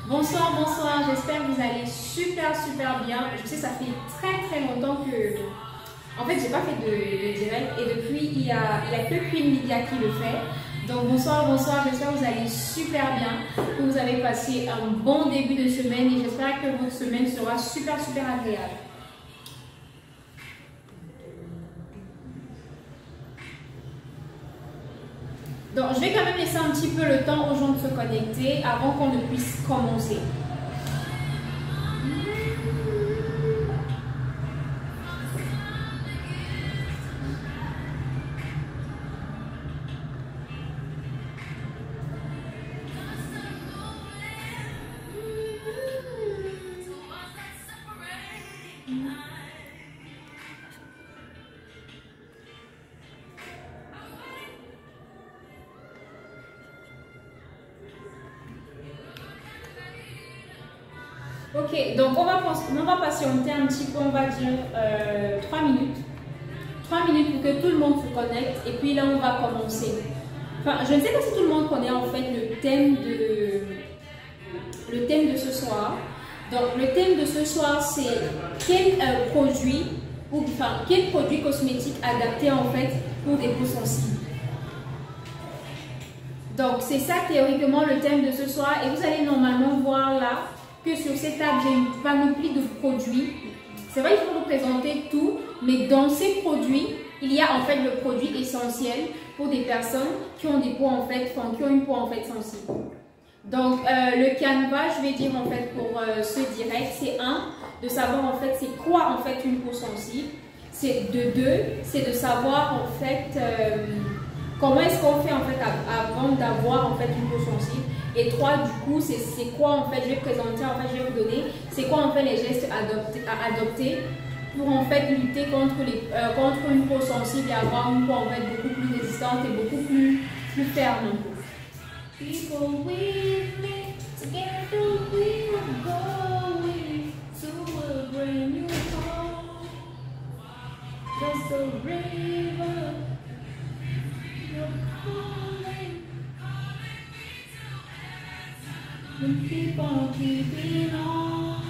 Bonsoir, bonsoir, j'espère que vous allez super bien. Je sais, ça fait très longtemps que... En fait, j'ai pas fait de direct et depuis, il y a que Queen Lydia qui le fait. Donc bonsoir, j'espère que vous allez super bien, que vous avez passé un bon début de semaine et j'espère que votre semaine sera super agréable. Donc, je vais quand même laisser un petit peu le temps aux gens de se connecter avant qu'on ne puisse commencer. Ok, donc on va patienter un petit peu, on va dire 3 minutes. 3 minutes pour que tout le monde se connecte et puis là on va commencer. Enfin, je ne sais pas si tout le monde connaît en fait le thème de ce soir. Donc le thème de ce soir c'est quel produit cosmétique adapté en fait pour des peaux sensibles. Donc c'est ça théoriquement le thème de ce soir et vous allez normalement voir là que sur cette table, j'ai une panoplie de produits. C'est vrai, il faut vous présenter tout, mais dans ces produits, il y a en fait le produit essentiel pour des personnes qui ont des peaux en fait, qui ont une peau en fait sensible. Donc le canevas, je vais dire en fait pour ce direct, c'est de savoir en fait c'est quoi en fait une peau sensible. C'est deux, c'est de savoir en fait comment est-ce qu'on fait en fait avant d'avoir en fait une peau sensible. Et 3, du coup, c'est quoi en fait, je vais présenter, en fait, je vais vous donner, c'est quoi en fait les gestes à adopter pour en fait lutter contre une peau sensible et avoir une peau en fait beaucoup plus résistante et beaucoup plus ferme. People with me, together we are going to a brand new home. Just a river, you're calling. We keep on keeping on.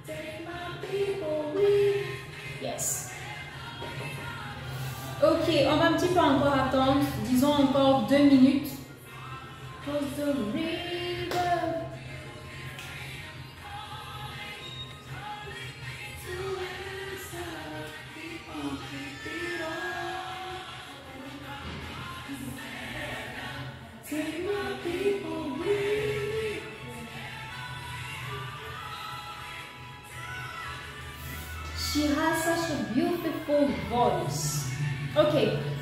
Take my people with. Yes. Ok, on va un petit peu encore attendre, disons encore 2 minutes. Cause the river. Take my people with me. She has such a beautiful voice. Ok,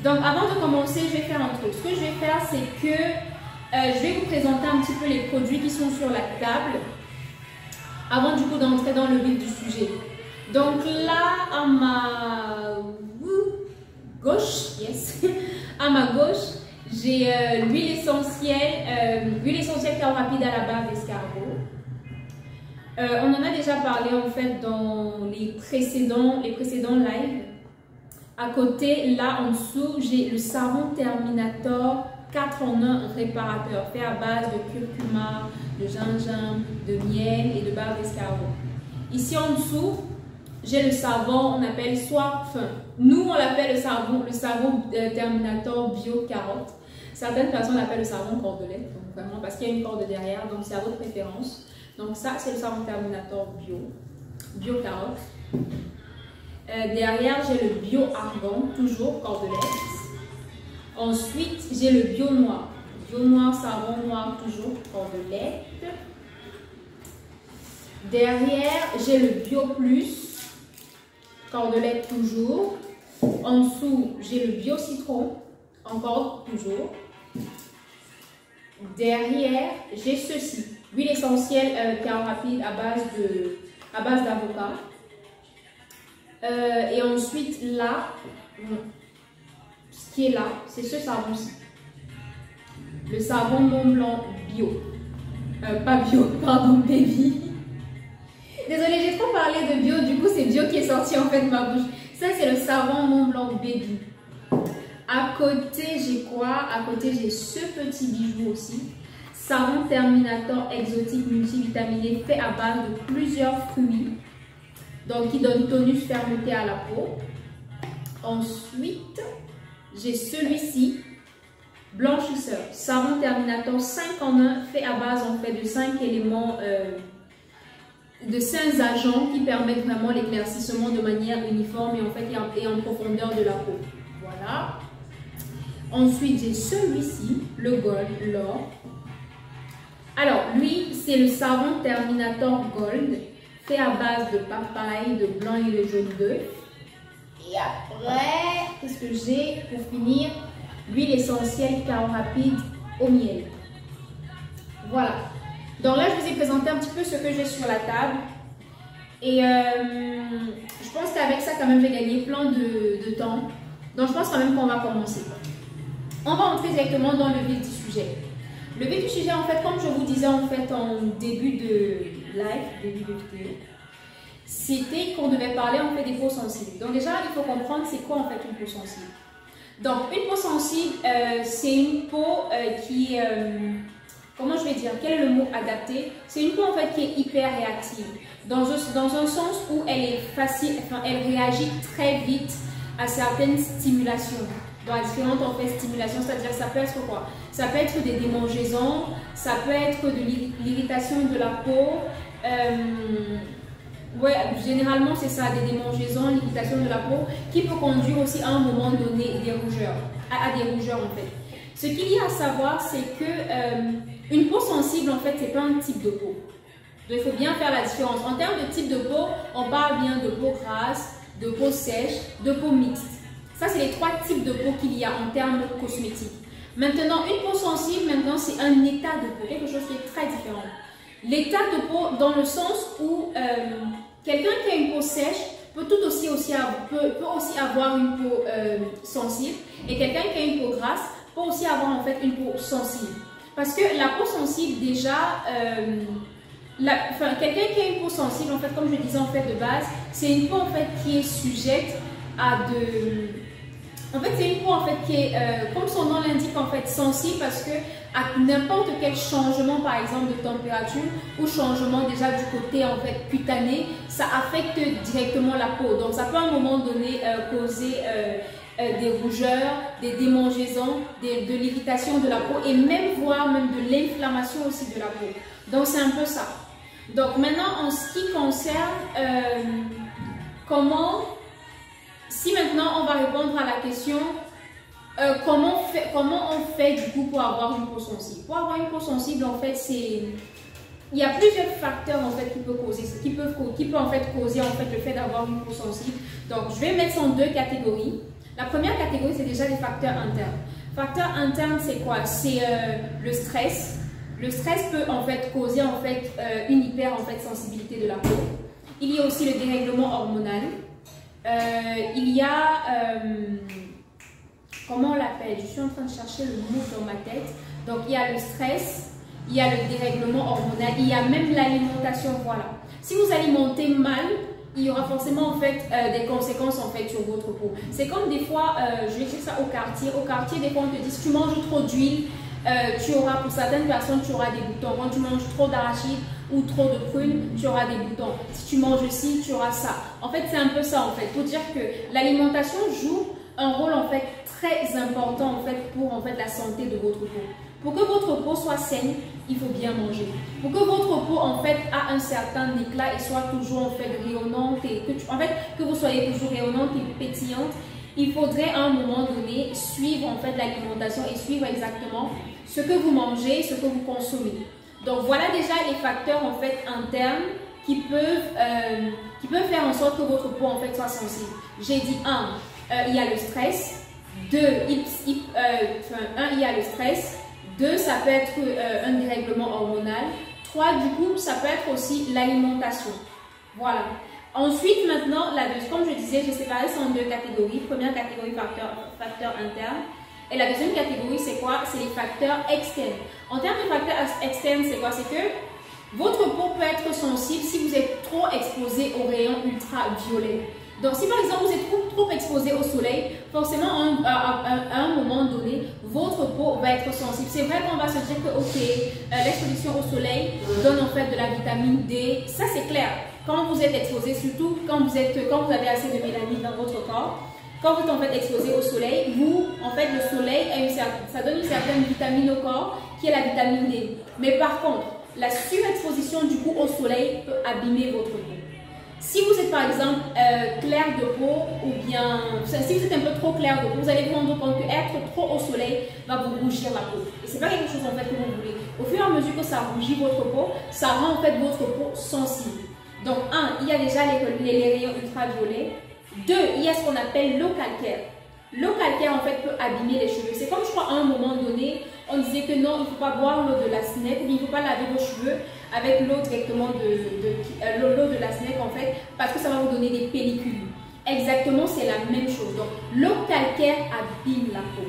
donc avant de commencer, je vais faire un truc. Ce que je vais faire, c'est que je vais vous présenter un petit peu les produits qui sont sur la table avant du coup d'entrer dans le vif du sujet. Donc là, à ma gauche, yes, à ma gauche, j'ai l'huile essentielle cœur rapide à la barre d'escargot. On en a déjà parlé en fait dans les précédents lives. À côté, là en dessous, j'ai le savon Terminator 4 en 1 réparateur fait à base de curcuma, de gingembre, de miel et de barre d'escargot. Ici en dessous, j'ai le savon, on appelle nous on l'appelle le savon Terminator Bio Carotte. Certaines personnes l'appellent le savon cordelette, donc vraiment parce qu'il y a une corde derrière, donc c'est à votre préférence. Donc ça c'est le savon Terminator Bio Carotte. Derrière j'ai le Bio Argan, toujours cordelette. Ensuite j'ai le Bio Noir. Bio Noir, savon noir, toujours cordelette. Derrière j'ai le Bio Plus, cordelette toujours. En dessous j'ai le Bio Citron, encore toujours. Derrière j'ai ceci, huile essentielle cœur rapide à base d'avocat. Et ensuite là, ce qui est là, c'est ce savon-ci. Le savon Mont Blanc bio. Pas bio, pardon, baby. Désolée, j'ai trop parlé de bio, du coup c'est bio qui est sorti en fait de ma bouche. Ça c'est le savon Mont Blanc baby. À côté, j'ai quoi? À côté, j'ai ce petit bijou aussi. Savon Terminator exotique multivitaminé fait à base de plusieurs fruits. Donc, qui donne tonus, fermeté à la peau. Ensuite, j'ai celui-ci. Blanchisseur. Savon Terminator 5 en 1 fait à base en fait de 5 éléments, de 5 agents qui permettent vraiment l'éclaircissement de manière uniforme et en fait et en profondeur de la peau. Voilà. Ensuite, j'ai celui-ci, le Gold, l'or. Alors, lui, c'est le savon Terminator Gold, fait à base de papaye, de blanc et de jaune d'œuf. Et après, qu'est-ce que j'ai pour finir? L'huile essentielle caro rapide au miel. Voilà. Donc là, je vous ai présenté un petit peu ce que j'ai sur la table. Et je pense qu'avec ça, quand même, j'ai gagné plein de temps. Donc, je pense quand même qu'on va commencer. On va entrer directement dans le vif du sujet. Le vif du sujet, en fait, comme je vous disais en fait en début de live, début de vidéo, c'était qu'on devait parler en fait des peaux sensibles. Donc déjà, il faut comprendre c'est quoi en fait une peau sensible. Donc une peau sensible, c'est une peau qui, comment je vais dire, quel est le mot adapté? C'est une peau en fait qui est hyper réactive, dans un sens où elle est facile, enfin elle réagit très vite à certaines stimulations. Dans différentes en fait stimulations, c'est-à-dire ça peut être quoi? Ça peut être des démangeaisons, ça peut être de l'irritation de la peau. Ouais, généralement c'est ça, des démangeaisons, l'irritation de la peau, qui peut conduire aussi à un moment donné des rougeurs, à des rougeurs en fait. Ce qu'il y a à savoir, c'est que une peau sensible en fait, c'est pas un type de peau. Donc il faut bien faire la différence. En termes de type de peau, on parle bien de peau grasse, de peau sèche, de peau mixte. Ça, c'est les 3 types de peau qu'il y a en termes cosmétiques. Maintenant, une peau sensible, maintenant, c'est un état de peau, quelque chose qui est très différent. L'état de peau dans le sens où quelqu'un qui a une peau sèche peut aussi avoir une peau sensible, et quelqu'un qui a une peau grasse peut aussi avoir en fait une peau sensible. Parce que la peau sensible, déjà, quelqu'un qui a une peau sensible, en fait, comme je disais en fait de base, c'est une peau en fait qui est sujette à de... En fait, c'est une peau en fait qui est, comme son nom l'indique, en fait sensible, parce que à n'importe quel changement, par exemple de température ou changement déjà du côté en fait cutané, ça affecte directement la peau. Donc, ça peut à un moment donné causer des rougeurs, des démangeaisons, de l'irritation de la peau et même voire même de l'inflammation aussi de la peau. Donc, c'est un peu ça. Donc, maintenant, en ce qui concerne si maintenant on va répondre à la question comment on fait du coup pour avoir une peau sensible. Pour avoir une peau sensible, en fait, il y a plusieurs facteurs en fait qui peuvent en fait causer en fait le fait d'avoir une peau sensible. Donc je vais mettre ça en 2 catégories. La première catégorie, c'est déjà les facteurs internes. Facteurs internes, c'est quoi? C'est le stress. Le stress peut en fait causer en fait une hyper en fait sensibilité de la peau. Il y a aussi le dérèglement hormonal. Il y a, comment on l'appelle? Je suis en train de chercher le mot dans ma tête. Donc, il y a le stress, il y a le dérèglement hormonal, il y a même l'alimentation, voilà. Si vous alimentez mal, il y aura forcément en fait des conséquences en fait sur votre peau. C'est comme des fois, je vais dire ça au quartier. Au quartier, des fois on te dit si tu manges trop d'huile, tu auras, pour certaines personnes, tu auras des boutons. Quand tu manges trop d'arachides ou trop de prunes, tu auras des boutons. Si tu manges ci, tu auras ça. En fait, c'est un peu ça en fait. Pour dire que l'alimentation joue un rôle en fait très important en fait pour en fait la santé de votre peau. Pour que votre peau soit saine, il faut bien manger. Pour que votre peau en fait a un certain éclat et soit toujours en fait rayonnante et que vous soyez toujours rayonnante et pétillante, il faudrait à un moment donné suivre en fait l'alimentation et suivre exactement ce que vous mangez, ce que vous consommez. Donc voilà déjà les facteurs en fait internes qui peuvent faire en sorte que votre peau en fait soit sensible. J'ai dit 1, il y a le stress. 2, il y a le stress. 2, ça peut être un dérèglement hormonal. 3, du coup, ça peut être aussi l'alimentation. Voilà. Ensuite, maintenant, comme je disais, j'ai séparé ça en 2 catégories. Première catégorie, facteurs internes. Et la deuxième catégorie, c'est quoi? C'est les facteurs externes. En termes de facteurs externes, c'est quoi? C'est que votre peau peut être sensible si vous êtes trop exposé aux rayons ultraviolets. Donc, si par exemple vous êtes trop exposé au soleil, forcément à un moment donné, votre peau va être sensible. C'est vrai qu'on va se dire que, ok, l'exposition au soleil donne en fait de la vitamine D. Ça, c'est clair. Quand vous êtes exposé, surtout quand vous avez assez de mélanine dans votre corps, quand vous êtes en fait exposé au soleil, en fait, le soleil, ça donne une certaine vitamine au corps qui est la vitamine D. Mais par contre, la surexposition du coup au soleil peut abîmer votre peau. Si vous êtes par exemple clair de peau ou bien si vous êtes un peu trop clair de peau, vous allez vous rendre compte que être trop au soleil va vous rougir la peau. Et c'est pas quelque chose en fait que vous voulez. Au fur et à mesure que ça rougit votre peau, ça rend en fait votre peau sensible. Donc il y a déjà les rayons ultraviolets. 2, il y a ce qu'on appelle l'eau calcaire. L'eau calcaire en fait peut abîmer les cheveux. C'est comme je crois à un moment donné, on disait que non, il ne faut pas boire l'eau de la SNEC, ou il ne faut pas laver vos cheveux avec l'eau directement l'eau de la SNEC en fait, parce que ça va vous donner des pellicules. Exactement, c'est la même chose. Donc l'eau calcaire abîme la peau.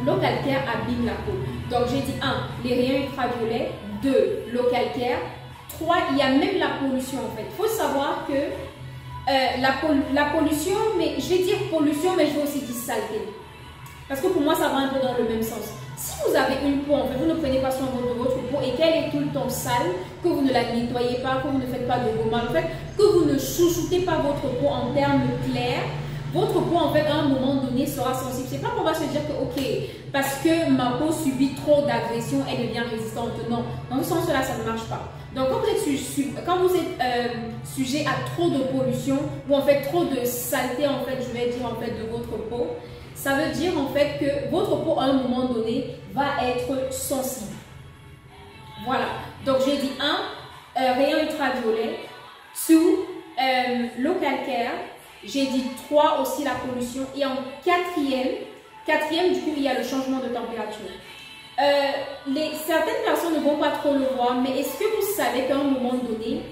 L'eau calcaire abîme la peau. Donc j'ai dit 1, les rayons ultraviolets. 2, l'eau calcaire. 3, il y a même la pollution en fait. Il faut savoir que la pollution, mais je vais dire pollution, mais je vais aussi dire saleté. Parce que pour moi, ça va un peu dans le même sens. Si vous avez une peau, en fait, vous ne prenez pas soin de votre peau et qu'elle est tout le temps sale, que vous ne la nettoyez pas, que vous ne faites pas de gommage, en fait, que vous ne chouchoutez pas votre peau en termes clairs, votre peau, en fait, à un moment donné, sera sensible. C'est pas qu'on va se dire que, ok, parce que ma peau subit trop d'agression, elle devient résistante. Non, dans ce sens-là, ça ne marche pas. Donc, quand vous êtes sujet à trop de pollution ou en fait trop de saleté, en fait, je vais dire en fait de votre peau, ça veut dire en fait que votre peau à un moment donné va être sensible. Voilà. Donc, j'ai dit 1, rayon ultraviolet, 2, l'eau calcaire. J'ai dit 3 aussi la pollution. Et en quatrième, du coup, il y a le changement de température. Certaines personnes ne vont pas trop le voir, mais est-ce que vous savez qu'à un moment donné,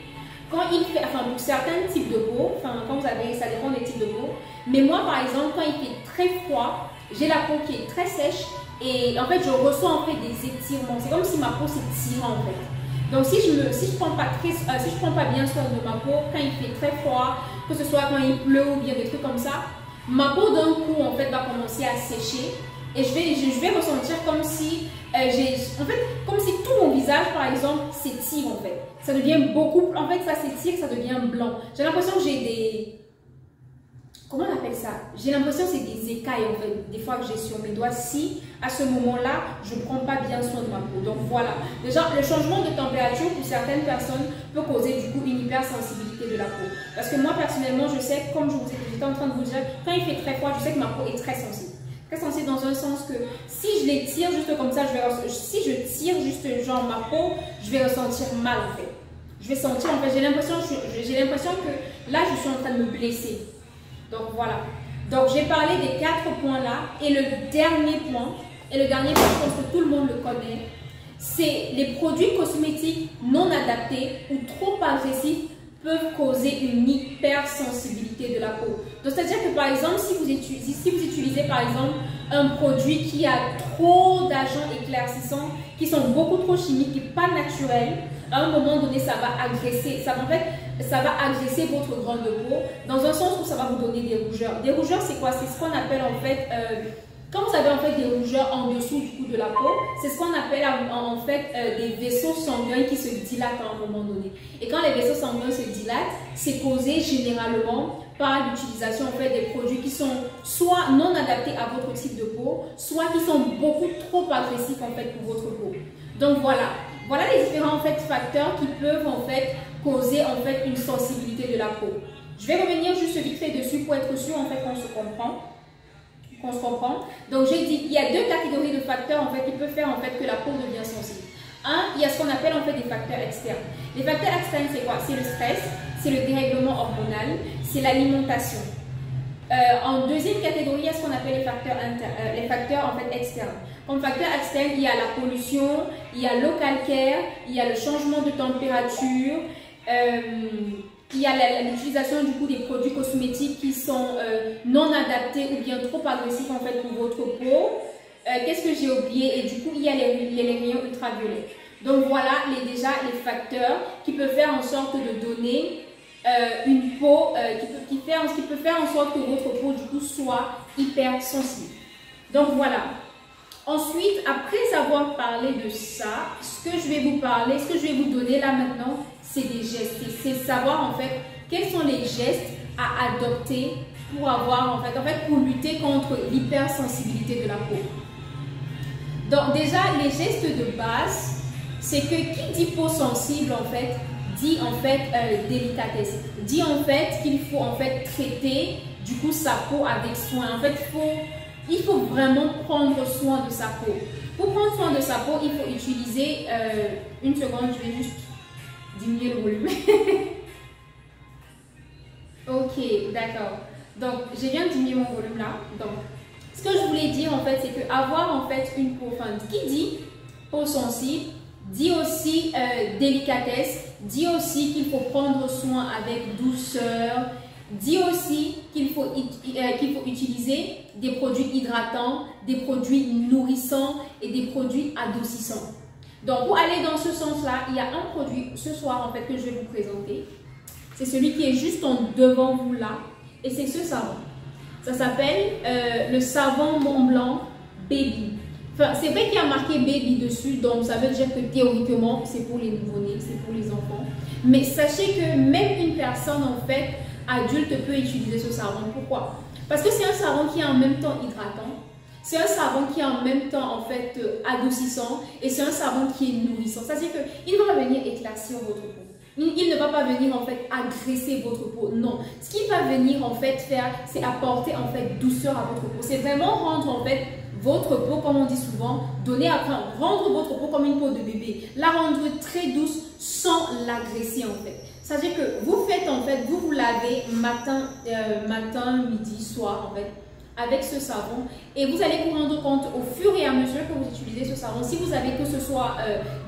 quand il fait, enfin pour certains types de peau, enfin quand vous avez, ça dépend des types de peau, mais moi par exemple, quand il fait très froid, j'ai la peau qui est très sèche et en fait je ressens en fait des étirements. C'est comme si ma peau s'étire en fait. Donc si je prends pas bien soin de ma peau, quand il fait très froid, que ce soit quand il pleut ou bien des trucs comme ça, ma peau d'un coup en fait va commencer à sécher. Et je vais ressentir comme si, comme si tout mon visage, par exemple, s'étire en fait. Ça devient beaucoup, en fait, ça s'étire, ça devient blanc. J'ai l'impression que j'ai des, comment on appelle ça? J'ai l'impression que c'est des écailles en fait, des fois que j'ai sur mes doigts. Si, à ce moment-là, je ne prends pas bien soin de ma peau. Donc voilà. Déjà, le changement de température pour certaines personnes peut causer du coup une hypersensibilité de la peau. Parce que moi, personnellement, je sais, comme je vous ai dit, j'étais en train de vous dire, quand il fait très froid, je sais que ma peau est très sensible. Très sensible dans un sens que si je les tire juste comme ça, si je tire juste genre ma peau, je vais ressentir mal en fait. Je vais sentir, en fait, j'ai l'impression que là, je suis en train de me blesser. Donc voilà. Donc j'ai parlé des 4 points là. Et le dernier point, je pense que tout le monde le connaît, c'est les produits cosmétiques non adaptés ou trop agressifs peuvent causer une hypersensibilité de la peau. Donc, c'est-à-dire que par exemple, si vous utilisez par exemple un produit qui a trop d'agents éclaircissants, qui sont beaucoup trop chimiques, qui n'est pas naturel, à un moment donné, ça va agresser, ça va agresser votre grain de peau, dans un sens où ça va vous donner des rougeurs. Des rougeurs, c'est quoi? C'est ce qu'on appelle en fait... quand vous avez en fait des rougeurs en dessous du cou de la peau, c'est ce qu'on appelle en fait des vaisseaux sanguins qui se dilatent à un moment donné. Et quand les vaisseaux sanguins se dilatent, c'est causé généralement par l'utilisation en fait des produits qui sont soit non adaptés à votre type de peau, soit qui sont beaucoup trop agressifs en fait pour votre peau. Donc voilà, voilà les différents en fait facteurs qui peuvent en fait causer en fait une sensibilité de la peau. Je vais revenir juste vite fait dessus pour être sûr en fait qu'on se comprend. Donc j'ai dit, il y a 2 catégories de facteurs en fait qui peuvent faire en fait que la peau devient sensible. Il y a ce qu'on appelle en fait des facteurs externes. Les facteurs externes, c'est quoi? C'est le stress, c'est le dérèglement hormonal, c'est l'alimentation. En deuxième catégorie, il y a ce qu'on appelle les facteurs en fait externes. Comme facteurs externes, il y a la pollution, il y a l'eau calcaire, il y a le changement de température, il y a l'utilisation du coup des produits cosmétiques qui sont non adaptés ou bien trop agressifs en fait pour votre peau. Qu'est-ce que j'ai oublié? Et du coup, il y a les rayons ultraviolets. Donc voilà déjà les facteurs qui peuvent faire en sorte de donner une peau qui peut faire en sorte que votre peau du coup soit hyper sensible. Donc voilà. Ensuite, après avoir parlé de ça, ce que je vais vous parler, ce que je vais vous donner là maintenant, c'est des gestes. C'est savoir en fait quels sont les gestes à adopter pour avoir pour lutter contre l'hypersensibilité de la peau. Donc déjà, les gestes de base, c'est que qui dit peau sensible en fait, dit en fait délicatesse, dit en fait qu'il faut en fait traiter du coup sa peau avec soin. En fait, il faut vraiment prendre soin de sa peau. Pour prendre soin de sa peau, il faut utiliser une seconde, je vais juste diminuer le volume. Ok, d'accord. Donc, j'ai bien diminué mon volume là. Donc, ce que je voulais dire en fait, c'est que avoir en fait une peau, qui dit peau sensible, dit aussi délicatesse, dit aussi qu'il faut prendre soin avec douceur, dit aussi qu'il faut utiliser des produits hydratants, des produits nourrissants et des produits adoucissants. Donc, pour aller dans ce sens-là, il y a un produit ce soir en fait que je vais vous présenter. C'est celui qui est juste en devant vous là. Et c'est ce savon. Ça s'appelle le savon Montblanc Baby. Enfin, c'est vrai qu'il y a marqué Baby dessus, donc ça veut dire que théoriquement, c'est pour les nouveau-nés, c'est pour les enfants. Mais sachez que même une personne en fait adulte peut utiliser ce savon. Pourquoi? Parce que c'est un savon qui est en même temps hydratant. C'est un savon qui est en même temps en fait adoucissant et c'est un savon qui est nourrissant. C'est-à-dire qu'il va venir éclaircir votre peau. Il ne va pas venir en fait agresser votre peau, non. Ce qu'il va venir en fait faire, c'est apporter en fait douceur à votre peau. C'est vraiment rendre en fait votre peau, comme on dit souvent, rendre votre peau comme une peau de bébé. La rendre très douce sans l'agresser en fait. C'est-à-dire que vous faites en fait, vous lavez matin, midi, soir en fait, avec ce savon et vous allez vous rendre compte au fur et à mesure que vous utilisez ce savon, si vous avez que ce soit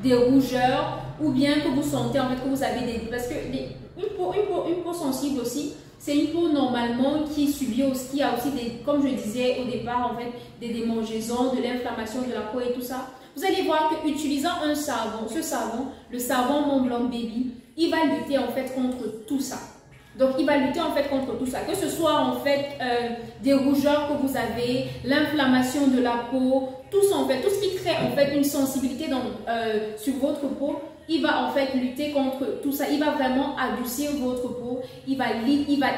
des rougeurs ou bien que vous sentez en fait que vous avez des... Parce que une peau sensible aussi, c'est une peau normalement qui subit aussi, qui a aussi des, comme je disais au départ en fait, des démangeaisons, de l'inflammation de la peau et tout ça. Vous allez voir que utilisant un savon, ce savon, le savon Montblanc Baby, il va lutter en fait contre tout ça. Donc, il va lutter en fait contre tout ça. Que ce soit en fait des rougeurs que vous avez, l'inflammation de la peau, tout ça en fait, tout ce qui crée en fait une sensibilité sur votre peau, il va en fait lutter contre tout ça. Il va vraiment adoucir votre peau, il va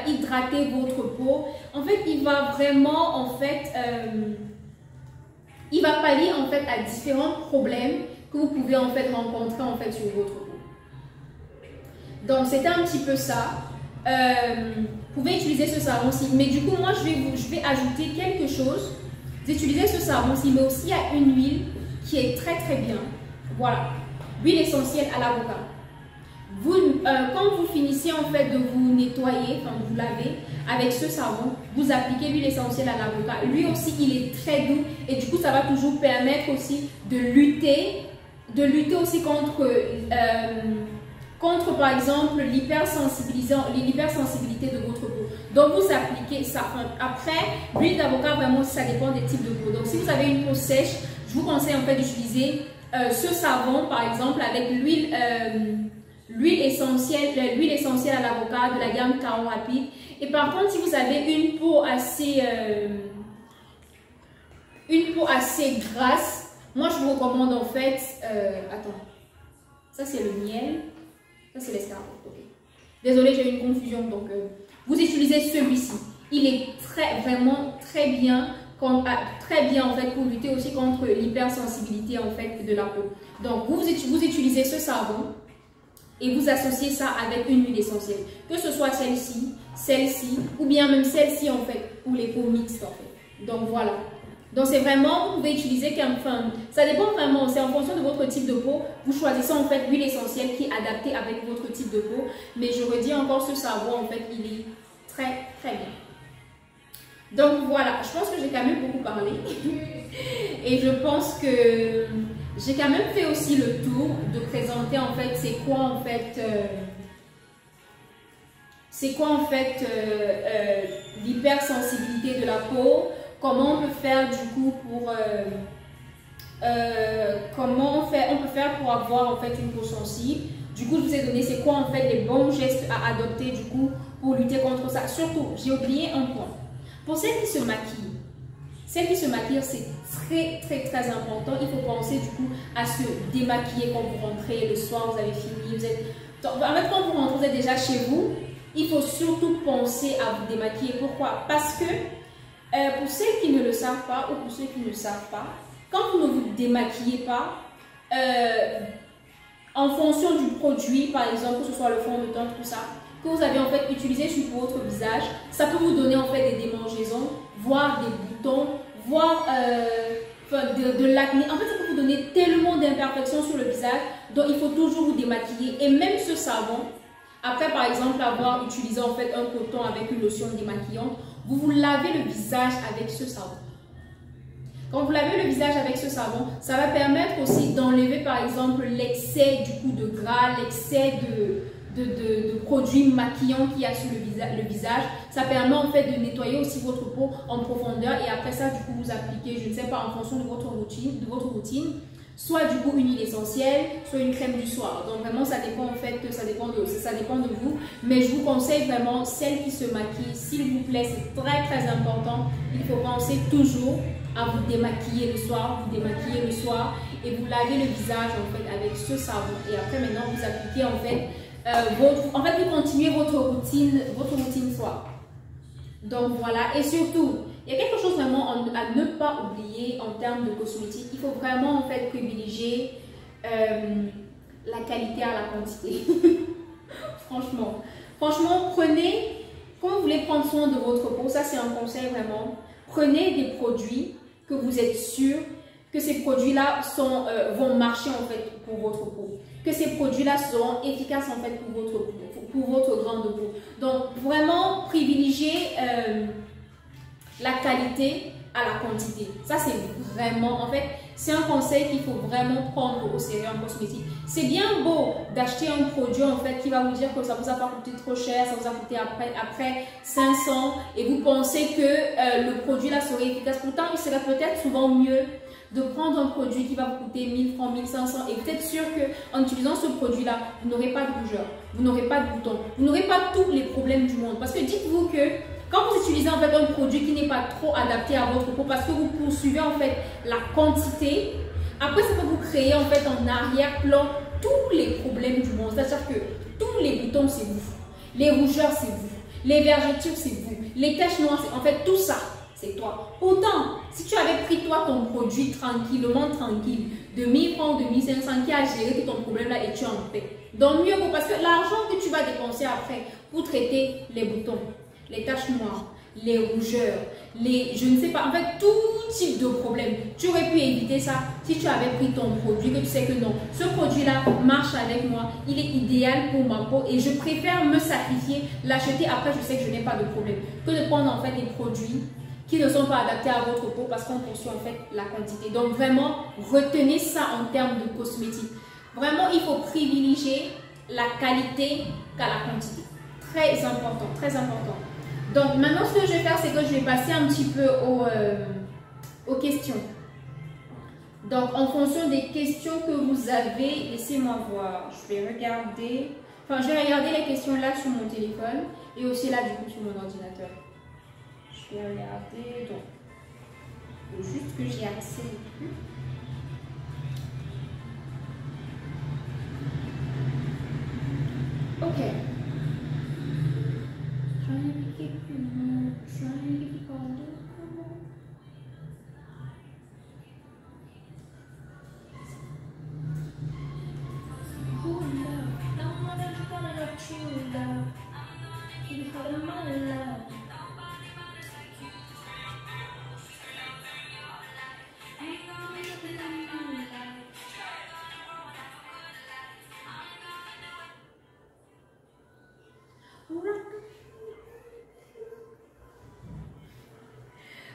hydrater votre peau. En fait, il va vraiment en fait, il va pallier en fait à différents problèmes que vous pouvez en fait rencontrer en fait sur votre peau. Donc, c'était un petit peu ça. Vous pouvez utiliser ce savon-ci, mais du coup moi je vais ajouter quelque chose. Vous utilisez ce savon-ci, mais aussi il y a une huile qui est très très bien. Voilà, huile essentielle à l'avocat. Quand vous finissez en fait de vous nettoyer, enfin vous laver avec ce savon, vous appliquez l'huile essentielle à l'avocat. Lui aussi il est très doux et du coup ça va toujours permettre aussi de lutter aussi contre par exemple l'hypersensibilité de votre peau. Donc vous appliquez ça. Après, l'huile d'avocat vraiment ça dépend des types de peau. Donc si vous avez une peau sèche, je vous conseille en fait d'utiliser ce savon par exemple avec l'huile essentielle à l'avocat de la gamme Caro Rapide. Et par contre si vous avez une peau assez grasse, moi je vous recommande en fait attends, ça c'est le miel. Ça, c'est l'escargot. Okay. Désolée, j'ai eu une confusion. Donc, vous utilisez celui-ci. Il est vraiment très bien en fait pour lutter aussi contre l'hypersensibilité en fait de la peau. Donc, vous utilisez ce savon et vous associez ça avec une huile essentielle. Que ce soit celle-ci ou bien même celle-ci en fait pour les peaux mixtes en fait. Donc, voilà. Donc c'est vraiment, vous pouvez utiliser ça dépend vraiment, c'est en fonction de votre type de peau, vous choisissez en fait l'huile essentielle qui est adaptée avec votre type de peau, mais je redis encore ce savon en fait, il est très très bien. Donc voilà, je pense que j'ai quand même beaucoup parlé et je pense que j'ai quand même fait aussi le tour de présenter en fait c'est quoi en fait l'hypersensibilité de la peau. Comment on peut faire du coup pour comment on peut faire pour avoir en fait une peau sensible. Du coup, je vous ai donné c'est quoi en fait les bons gestes à adopter du coup pour lutter contre ça. Surtout, j'ai oublié un point. Pour celles qui se maquillent, c'est très important. Il faut penser du coup à se démaquiller quand vous rentrez le soir, vous avez fini, vous êtes... Donc, en fait, quand vous rentrez, vous êtes déjà chez vous, il faut surtout penser à vous démaquiller. Pourquoi? Parce que pour ceux qui ne le savent pas ou pour ceux qui ne le savent pas, quand vous ne vous démaquillez pas, en fonction du produit, par exemple, que ce soit le fond de teint, tout ça, que vous avez en fait utilisé sur votre visage, ça peut vous donner en fait des démangeaisons, voire des boutons, voire de l'acné. En fait, ça peut vous donner tellement d'imperfections sur le visage, donc il faut toujours vous démaquiller. Et même ce savon, après par exemple avoir utilisé en fait un coton avec une lotion démaquillante, vous vous lavez le visage avec ce savon. Quand vous lavez le visage avec ce savon, ça va permettre aussi d'enlever par exemple l'excès du coup de gras, l'excès de produits maquillants qu'il y a sur le visage. Ça permet en fait de nettoyer aussi votre peau en profondeur et après ça du coup vous appliquez, je ne sais pas, en fonction de votre routine, soit du coup une huile essentielle, soit une crème du soir. Donc vraiment ça dépend en fait, ça dépend de vous. Mais je vous conseille vraiment celles qui se maquillent, s'il vous plaît, c'est très important. Il faut penser toujours à vous démaquiller le soir, et vous lavez le visage en fait avec ce savon. Et après maintenant vous appliquez en fait vous continuez votre routine soir. Donc voilà, et surtout, il y a quelque chose vraiment à ne pas oublier en termes de cosmétiques. Il faut vraiment en fait privilégier la qualité à la quantité. Franchement, prenez, quand vous voulez prendre soin de votre peau, ça c'est un conseil vraiment, prenez des produits que vous êtes sûr que ces produits-là vont marcher en fait pour votre peau, que ces produits-là seront efficaces en fait pour votre grande peau. Donc vraiment privilégier la qualité à la quantité. Ça c'est vraiment, en fait, c'est un conseil qu'il faut vraiment prendre au sérieux en cosmétique. C'est bien beau d'acheter un produit en fait qui va vous dire que ça vous a pas coûté trop cher, ça vous a coûté après 500 et vous pensez que le produit là serait efficace. Pourtant, il serait peut-être souvent mieux de prendre un produit qui va vous coûter 1000 francs, 1500 et vous êtes sûr qu'en utilisant ce produit-là, vous n'aurez pas de rougeur, vous n'aurez pas de boutons, vous n'aurez pas tous les problèmes du monde. Parce que dites-vous que quand vous utilisez en fait un produit qui n'est pas trop adapté à votre peau parce que vous poursuivez en fait la quantité, après ça peut vous créer en fait en arrière-plan tous les problèmes du monde. C'est-à-dire que tous les boutons c'est vous, les rougeurs c'est vous, les vergetures c'est vous, les taches noires c'est en fait tout ça. C'est toi. Autant, si tu avais pris toi ton produit tranquillement, de 1000 francs, de 1500 qui a géré tout ton problème là et tu en fais. Donc mieux parce que l'argent que tu vas dépenser après pour traiter les boutons, les taches noires, les rougeurs, je ne sais pas, en fait tout type de problème, tu aurais pu éviter ça si tu avais pris ton produit, que tu sais que non, ce produit là marche avec moi, il est idéal pour ma peau et je préfère me sacrifier, l'acheter après je sais que je n'ai pas de problème, que de prendre en fait des produits qui ne sont pas adaptés à votre peau parce qu'on poursuit en fait la quantité. Donc vraiment, retenez ça en termes de cosmétiques. Vraiment, il faut privilégier la qualité qu'à la quantité. Très important, très important. Donc maintenant, ce que je vais faire, c'est que je vais passer un petit peu aux questions. Donc en fonction des questions que vous avez, laissez-moi voir. Je vais regarder les questions là sur mon téléphone et aussi là du coup sur mon ordinateur. Je vais regarder, donc, il faut juste que j'ai accès au truc. Ok.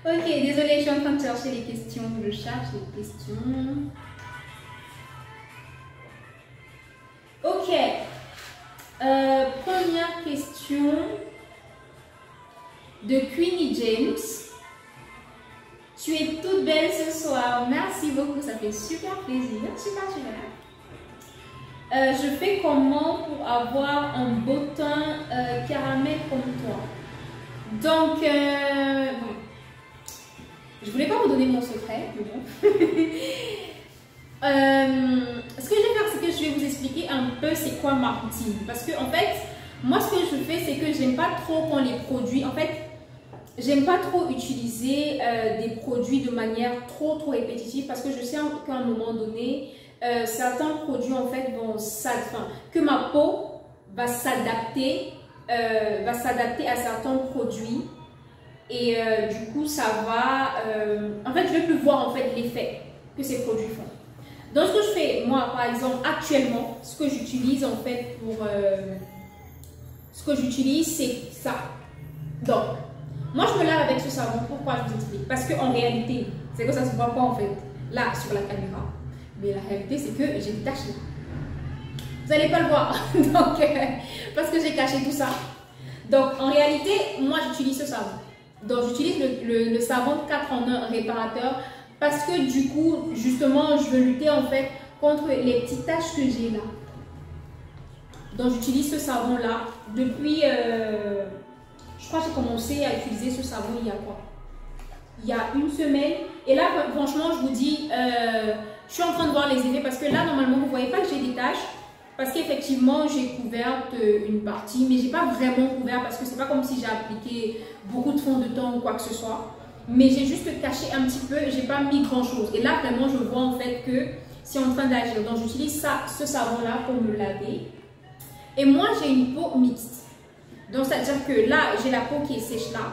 Ok, désolée, je suis en train de chercher les questions. Je cherche les questions. Ok. Première question de Queenie James. Tu es toute belle ce soir. Merci beaucoup, ça fait super plaisir. Super. Je fais comment pour avoir un beau teint caramel comme toi? Donc, bon, je voulais pas vous donner mon secret, mais bon. Ce que je vais faire, c'est que je vais vous expliquer un peu c'est quoi ma routine. Parce que en fait, moi ce que je fais, c'est que j'aime pas trop quand les produits, en fait, j'aime pas trop utiliser des produits de manière trop répétitive parce que je sais qu'à un moment donné, certains produits en fait vont que ma peau va s'adapter à certains produits et du coup ça va en fait je vais plus voir en fait l'effet que ces produits font. Donc ce que je fais moi par exemple actuellement, ce que j'utilise en fait pour ce que j'utilise c'est ça. Donc moi je me lave avec ce savon. Pourquoi? Je vous explique. Parce qu'en réalité c'est que ça se voit pas en fait là sur la caméra. Mais la réalité, c'est que j'ai des taches là. Vous n'allez pas le voir. Donc, parce que j'ai caché tout ça. Donc, en réalité, moi, j'utilise ce savon. Donc, j'utilise le savon 4 en 1 réparateur. Parce que du coup, justement, je veux lutter en fait contre les petites taches que j'ai là. Donc, j'utilise ce savon-là. Depuis, je crois que j'ai commencé à utiliser ce savon il y a quoi? Il y a une semaine. Et là, franchement, je vous dis... je suis en train de voir les effets parce que là, normalement, vous ne voyez pas que j'ai des taches parce qu'effectivement, j'ai couvert une partie, mais je n'ai pas vraiment couvert parce que ce n'est pas comme si j'ai appliqué beaucoup de fond de teint ou quoi que ce soit. Mais j'ai juste caché un petit peu, je n'ai pas mis grand-chose. Et là, vraiment, je vois en fait que c'est en train d'agir. Donc, j'utilise ce savon-là pour me laver. Et moi, j'ai une peau mixte. Donc, c'est-à-dire que là, j'ai la peau qui est sèche là.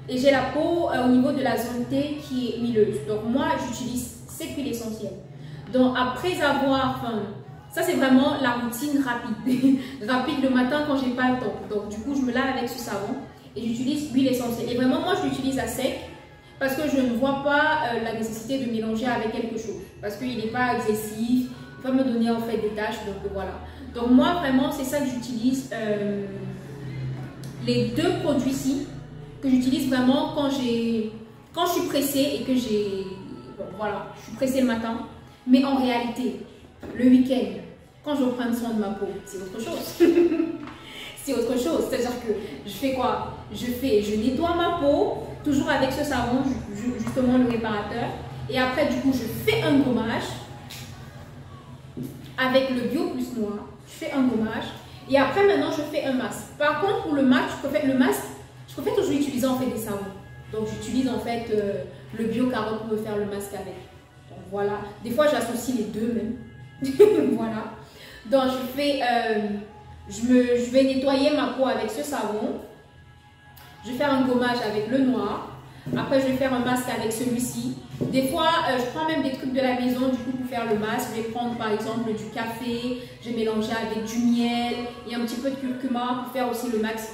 Et j'ai la peau au niveau de la zone T qui est huileuse. Donc, moi, j'utilise cette huile essentielle. Donc après avoir, ça c'est vraiment la routine rapide. Rapide le matin quand j'ai pas le temps. Donc du coup je me lave avec ce savon et j'utilise l'huile essentielle. Et vraiment moi je l'utilise à sec parce que je ne vois pas la nécessité de mélanger avec quelque chose. Parce qu'il n'est pas agressif, il va me donner en fait des taches. Donc voilà. Donc moi vraiment c'est ça que j'utilise. Les deux produits-ci que j'utilise vraiment quand je suis pressée et que j'ai... Bon, voilà, je suis pressée le matin, mais en réalité, le week-end, quand je prends soin de ma peau, c'est autre chose. C'est autre chose, c'est-à-dire que je fais quoi? Je nettoie ma peau, toujours avec ce savon, justement le réparateur, et après du coup, je fais un gommage avec le Bio Plus Noir, je fais un gommage, et après maintenant, je fais un masque. Par contre, pour le masque, je préfère toujours utiliser en fait des savons. Donc j'utilise en fait le bio carotte pour me faire le masque avec. Donc voilà. Des fois j'associe les deux même. Voilà. Donc je vais nettoyer ma peau avec ce savon. Je vais faire un gommage avec le noir. Après je vais faire un masque avec celui-ci. Des fois je prends même des trucs de la maison du coup pour faire le masque. Je vais prendre par exemple du café. Je vais mélanger avec du miel et un petit peu de curcuma pour faire aussi le masque.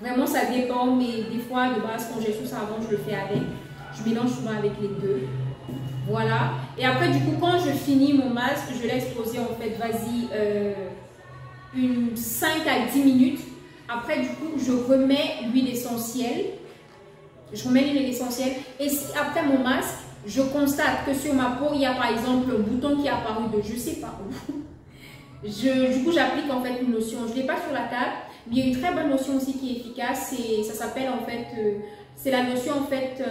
Vraiment, ça dépend, mais des fois, de base, quand j'ai ce savon, je le fais avec. Je mélange souvent avec les deux. Voilà. Et après, du coup, quand je finis mon masque, je laisse poser, en fait, vas-y, une 5 à 10 minutes. Après, du coup, je remets l'huile essentielle. Et si, après mon masque, je constate que sur ma peau, il y a par exemple un bouton qui est apparu de je sais pas où. Du coup, j'applique en fait une lotion. Je ne l'ai pas sur la table. Mais il y a une très bonne lotion aussi qui est efficace, ça s'appelle en fait, c'est la lotion en fait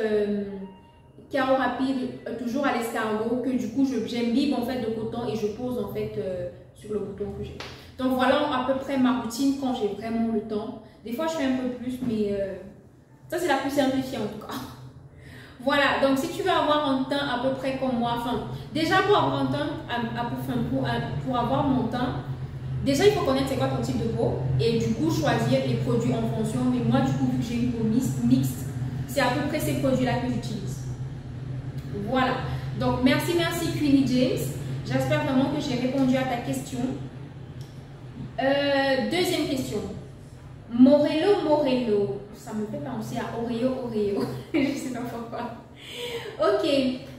Caro Rapide, toujours à l'escargot, que du coup j'imbibe en fait de coton et je pose en fait sur le bouton que j'ai. Donc voilà à peu près ma routine quand j'ai vraiment le temps. Des fois je fais un peu plus, mais ça c'est la plus simplifiée en tout cas. Voilà, donc si tu veux avoir un teint à peu près comme moi, déjà pour avoir un teint, pour avoir mon teint, déjà, il faut connaître c'est quoi ton type de peau et du coup choisir les produits en fonction. Mais moi, du coup, vu que j'ai une peau mixte, c'est à peu près ces produits-là que j'utilise. Voilà. Donc, merci Queenie James. J'espère vraiment que j'ai répondu à ta question. Deuxième question. Morello. Ça me fait penser à Oreo. Je ne sais pas pourquoi. Ok.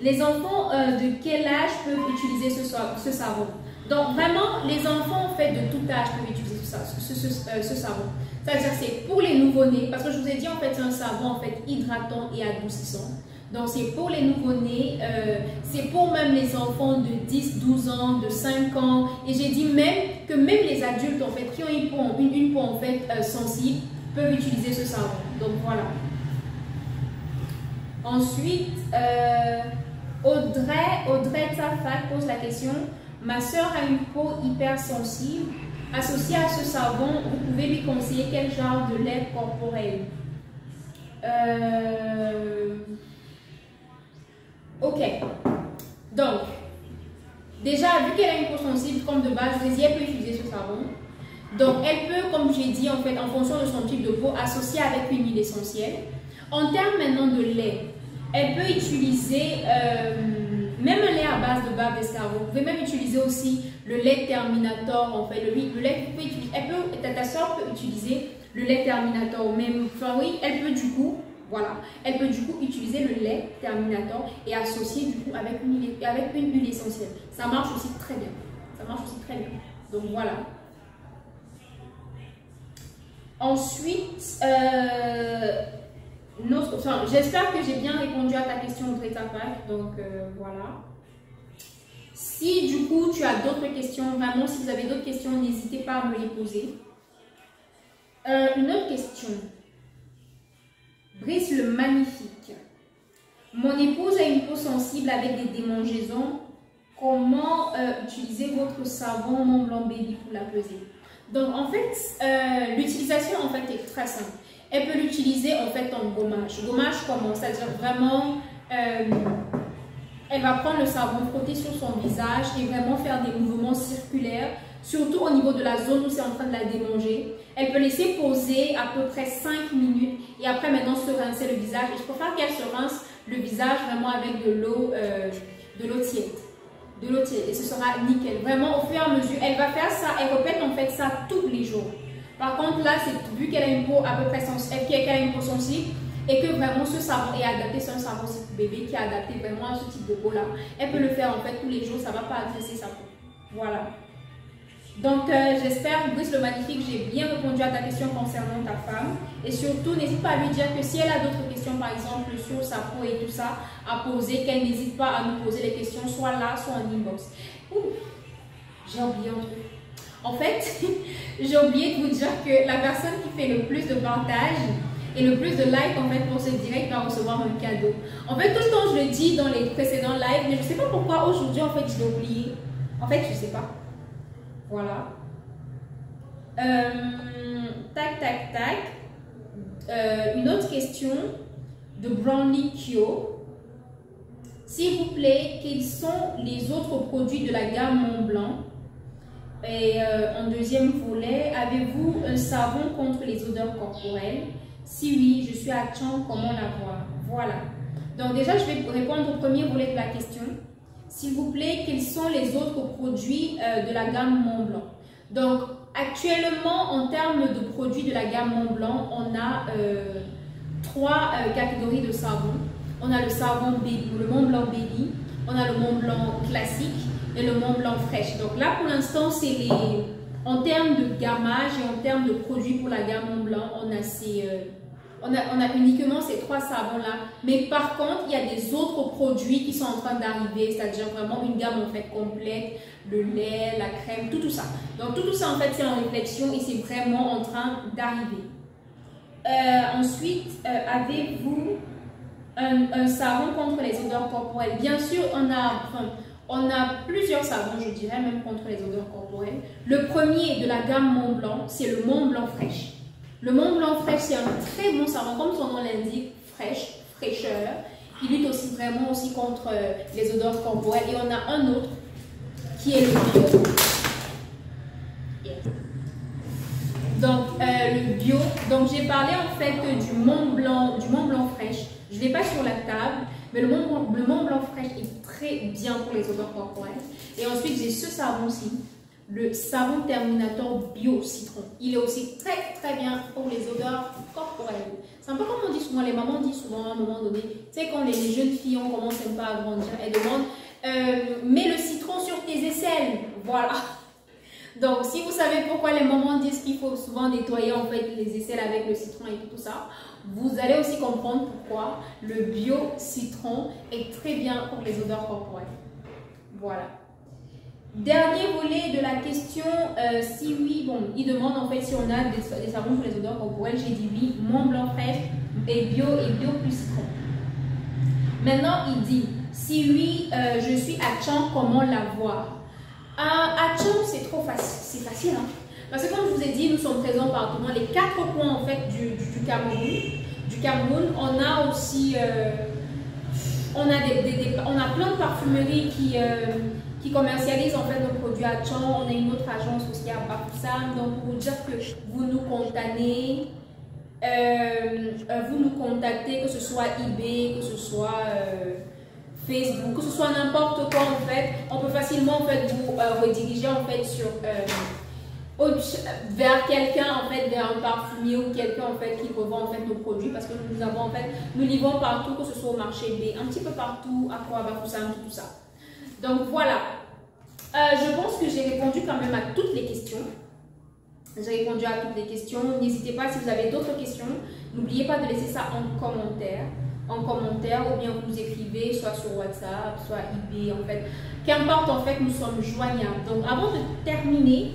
Les enfants de quel âge peuvent utiliser ce savon? Donc vraiment, les enfants en fait de tout âge peuvent utiliser ce savon. C'est-à-dire c'est pour les nouveau-nés, parce que je vous ai dit en fait c'est un savon en fait hydratant et adoucissant. Donc c'est pour les nouveau-nés, c'est pour même les enfants de 10, 12 ans, de 5 ans. Et j'ai dit même que même les adultes en fait qui ont une peau en fait sensible peuvent utiliser ce savon. Donc voilà. Ensuite, Audrey Tafak pose la question. Ma soeur a une peau hypersensible. Associée à ce savon, vous pouvez lui conseiller quel genre de lait corporel? Ok. Donc, déjà, vu qu'elle a une peau sensible, comme de base, elle peut utiliser ce savon. Donc, elle peut, comme j'ai dit, en fait, en fonction de son type de peau, associer avec une huile essentielle. En termes maintenant de lait, elle peut utiliser même un lait à base de bave d'escargot. Vous pouvez même utiliser aussi le lait Terminator, en fait. Le lait, ta soeur peut utiliser le lait Terminator. Même, enfin oui, elle peut du coup, voilà, elle peut du coup utiliser le lait Terminator et associer du coup avec une huile essentielle. Ça marche aussi très bien. Ça marche aussi très bien. Donc voilà. Ensuite, j'espère que j'ai bien répondu à ta question, Audrey Tapak. Donc voilà. Si du coup tu as d'autres questions, vraiment, si vous avez d'autres questions, n'hésitez pas à me les poser. Une autre question. Brice le Magnifique. Mon épouse a une peau sensible avec des démangeaisons. Comment utiliser votre savon Mont Blanc Baby pour la peser? Donc en fait, l'utilisation en fait est très simple. Elle peut l'utiliser en fait en gommage. Gommage comment? C'est-à-dire vraiment, elle va prendre le savon, frotter sur son visage et vraiment faire des mouvements circulaires, surtout au niveau de la zone où c'est en train de la démanger. Elle peut laisser poser à peu près 5 minutes et après maintenant se rincer le visage. Et je préfère qu'elle se rince le visage vraiment avec de l'eau tiède. De l'eau tiède et ce sera nickel. Vraiment au fur et à mesure, elle va faire ça, elle répète en fait ça tous les jours. Par contre là, c'est vu qu'elle a une peau à peu près sensible, qu'elle a une peau sensible et que vraiment ce savon est adapté, c'est un savon pour bébé qui est adapté vraiment à ce type de peau là. Elle peut le faire en fait tous les jours, ça ne va pas agresser sa peau. Voilà. Donc j'espère, Brice le Magnifique, j'ai bien répondu à ta question concernant ta femme. Et surtout, n'hésite pas à lui dire que si elle a d'autres questions, par exemple sur sa peau et tout ça, à poser, qu'elle n'hésite pas à nous poser les questions, soit là, soit en inbox. Ouh, j'ai oublié un truc. En fait, j'ai oublié de vous dire que la personne qui fait le plus de partage et le plus de likes en fait pour ce direct va recevoir un cadeau. En fait, tout le temps, je le dis dans les précédents lives, mais je ne sais pas pourquoi aujourd'hui, en fait, je l'ai oublié. En fait, je ne sais pas. Voilà. Tac, tac, tac. Une autre question de Brownie Kyo. S'il vous plaît, quels sont les autres produits de la gamme Montblanc? Et en deuxième volet, avez-vous un savon contre les odeurs corporelles? Si oui, je suis à Chang, comment l'avoir? Voilà. Donc déjà, je vais répondre au premier volet de la question. S'il vous plaît, quels sont les autres produits de la gamme Montblanc? Donc, actuellement, en termes de produits de la gamme Montblanc, on a trois catégories de savon. On a le savon Baby, le Montblanc Baby, on a le Montblanc classique et le Montblanc fraîche. Donc là, pour l'instant, c'est les... En termes de gammage et en termes de produits pour la gamme Montblanc, on a ces... On a uniquement ces trois savons-là. Mais par contre, il y a des autres produits qui sont en train d'arriver, c'est-à-dire vraiment une gamme en fait complète, le lait, la crème, tout ça. Donc tout ça en fait, c'est en réflexion et c'est vraiment en train d'arriver. Ensuite, avez-vous un savon contre les odeurs corporelles? Bien sûr, on a plusieurs savons, je dirais, même contre les odeurs corporelles. Le premier de la gamme Montblanc, c'est le Montblanc fraîche. Le Montblanc fraîche, c'est un très bon savon, comme son nom l'indique, fraîcheur. Il lutte aussi vraiment aussi contre les odeurs corporelles. Et on a un autre qui est le bio. Donc, le bio. Donc, j'ai parlé en fait du Montblanc fraîche. Je ne l'ai pas sur la table, mais le Montblanc fraîche est très bien pour les odeurs corporelles. Et ensuite, j'ai ce savon-ci. Le savon Terminator Bio Citron. Il est aussi très bien pour les odeurs corporelles. C'est un peu comme on dit souvent, les mamans disent souvent à un moment donné, tu sais, quand les jeunes filles ont commencé un peu à grandir, elles demandent mets le citron sur tes aisselles. Voilà. Donc, si vous savez pourquoi les mamans disent qu'il faut souvent nettoyer en fait les aisselles avec le citron et tout ça, vous allez aussi comprendre pourquoi le bio citron est très bien pour les odeurs corporelles. Voilà. Dernier volet de la question, si oui, bon, il demande en fait si on a des savons pour les odeurs corporelles. J'ai dit oui, Mont Blanc fraîche et bio plus citron. Maintenant, il dit, si oui, je suis à Tchang, comment l'avoir? À Tchang, c'est trop facile, c'est facile, hein? Parce que comme je vous ai dit, nous sommes présents partout dans les 4 coins en fait du Cameroun. On a aussi, on a plein de parfumeries qui commercialisent en fait nos produits à Tchang. On a une autre agence aussi à Bafoussam. Donc pour vous dire que vous nous contactez, que ce soit eBay, que ce soit Facebook, que ce soit n'importe quoi en fait, on peut facilement en fait vous rediriger en fait sur vers quelqu'un en fait, vers un parfumier ou quelqu'un en fait qui revend en fait nos produits, parce que nous avons en fait, nous livrons partout, que ce soit au marché B, un petit peu partout, à Bafoussam, tout ça. Donc voilà, je pense que j'ai répondu quand même à toutes les questions. J'ai répondu à toutes les questions. N'hésitez pas si vous avez d'autres questions. N'oubliez pas de laisser ça en commentaire. Ou bien vous nous écrivez soit sur WhatsApp, soit eBay en fait. Qu'importe en fait, nous sommes joignables. Donc avant de terminer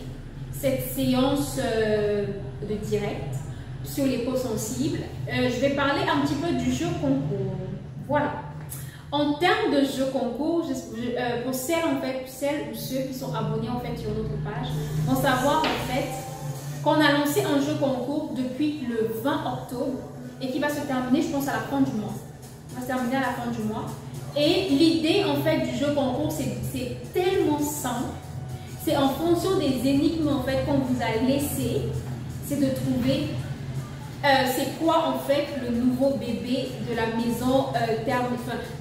cette séance de direct sur les peaux sensibles, je vais parler un petit peu du jeu concours. Voilà. En termes de jeu concours, pour celles ou ceux qui sont abonnés en fait sur notre page, vont savoir en fait qu'on a lancé un jeu concours depuis le 20 octobre et qui va se terminer, je pense, à la fin du mois. Il va se terminer à la fin du mois. Et l'idée en fait du jeu concours, c'est tellement simple. C'est en fonction des énigmes en fait qu'on vous a laissées, c'est de trouver c'est quoi en fait le nouveau bébé de la maison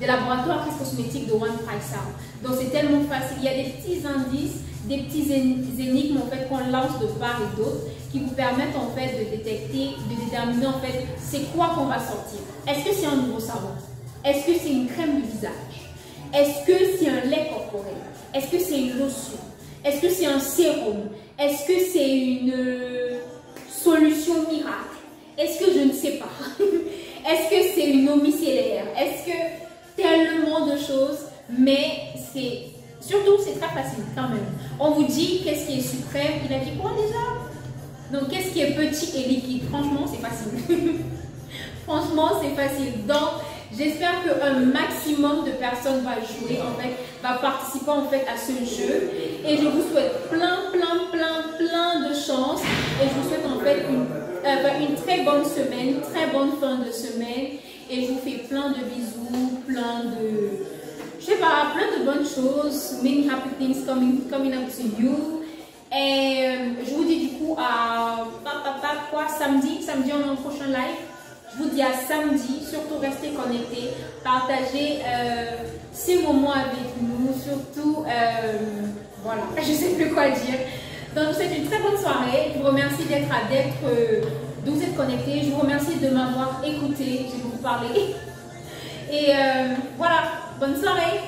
des laboratoires cosmétiques de One Price Sound. Donc c'est tellement facile. Il y a des petits indices, des petits énigmes en fait qu'on lance de part et d'autre qui vous permettent en fait de détecter, de déterminer en fait c'est quoi qu'on va sortir. Est-ce que c'est un nouveau savon? Est-ce que c'est une crème de visage? Est-ce que c'est un lait corporel? Est-ce que c'est une lotion? Est-ce que c'est un sérum? Est-ce que c'est une solution miracle? Est-ce que je ne sais pas? Est-ce que c'est une eau micellaire? Est-ce que tellement de choses? Mais c'est surtout, c'est très facile quand même. On vous dit qu'est-ce qui est suprême. Il a dit quoi déjà? Donc, qu'est-ce qui est petit et liquide? Franchement, c'est facile. Franchement, c'est facile. Donc, j'espère qu'un maximum de personnes va jouer, en fait, va participer en fait à ce jeu. Et je vous souhaite plein de chance. Et je vous souhaite en fait une très bonne semaine, très bonne fin de semaine. Et je vous fais plein de bisous, plein de bonnes choses. Many happy things coming up to you. Et je vous dis du coup à samedi on a un prochain live. Je vous dis à samedi, surtout restez connectés, partagez ces moments avec nous, surtout, voilà, je ne sais plus quoi dire. Donc, je vous souhaite une très bonne soirée. Je vous remercie de vous être connectés. Je vous remercie de m'avoir écouté. Je vais vous parler. Et voilà, bonne soirée.